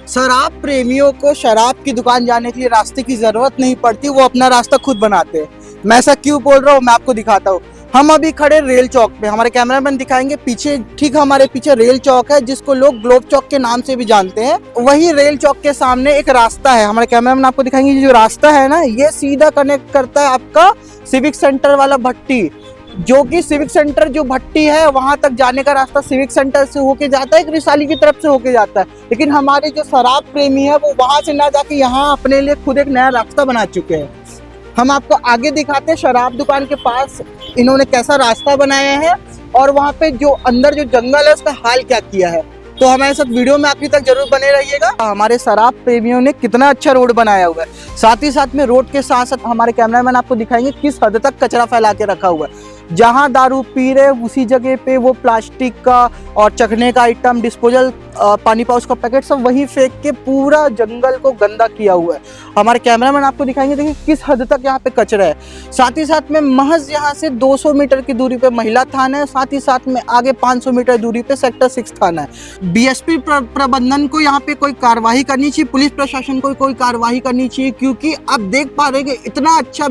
शराब प्रेमियों को शराब की दुकान जाने के लिए रास्ते की जरूरत नहीं पड़ती, वो अपना रास्ता खुद बनाते हैं। मैं ऐसा क्यों बोल रहा हूँ, मैं आपको दिखाता हूँ। हम अभी खड़े रेल चौक पे, हमारे कैमरामैन दिखाएंगे पीछे, ठीक हमारे पीछे रेल चौक है जिसको लोग ग्लोब चौक के नाम से भी जानते हैं। वही रेल चौक के सामने एक रास्ता है, हमारे कैमरामैन आपको दिखाएंगे। ये जो रास्ता है ना, ये सीधा कनेक्ट करता है आपका सिविक सेंटर वाला भट्टी, जो कि सिविक सेंटर जो भट्टी है वहां तक जाने का रास्ता सिविक सेंटर से होके जाता है, एक रिसाली की तरफ से होके जाता है। लेकिन हमारे जो शराब प्रेमी है वो वहां से ना जाके यहाँ अपने लिए खुद एक नया रास्ता बना चुके हैं। हम आपको आगे दिखाते हैं शराब दुकान के पास इन्होंने कैसा रास्ता बनाया है और वहाँ पे जो अंदर जो जंगल है उसका हाल क्या किया है। तो हमारे साथ वीडियो में आखिर तक जरूर बने रहिएगा। हमारे शराब प्रेमियों ने कितना अच्छा रोड बनाया हुआ है, साथ ही साथ में रोड के साथ साथ हमारे कैमरामैन आपको दिखाएंगे किस हद तक कचरा फैला के रखा हुआ है। जहाँ दारू पी रहे उसी जगह पे वो प्लास्टिक का और चखने का आइटम, डिस्पोजल पानी पाउच का पैकेट सब वही फेंक के पूरा जंगल को गंदा किया हुआ है। हमारे कैमरामैन आपको दिखाएंगे, देखिए किस हद तक यहाँ पे कचरा है। साथ ही साथ में महज यहाँ से 200 मीटर की दूरी पे महिला थाना है, साथ ही साथ में आगे 500 मीटर दूरी पे सेक्टर 6 थाना है। बीएसपी प्रबंधन को यहाँ पे कोई कार्रवाई करनी चाहिए, पुलिस प्रशासन को कोई कार्रवाई करनी चाहिए, क्योंकि आप देख पा रहे हैं कि इतना अच्छा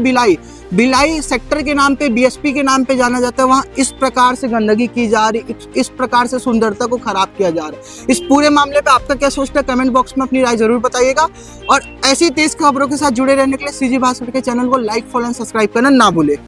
भिलाई सेक्टर के नाम पे, बीएसपी के नाम पे जाना जाता है, वहाँ इस प्रकार से गंदगी की जा रही, इस प्रकार से सुंदरता को खराब किया जा रहा है। इस पूरे मामले पे आपका क्या सोचना है, कमेंट बॉक्स में अपनी राय जरूर बताइएगा। और ऐसी तेज खबरों के साथ जुड़े रहने के लिए सीजी भास्कर के चैनल को लाइक, फॉलो एंड सब्सक्राइब करना ना भूले।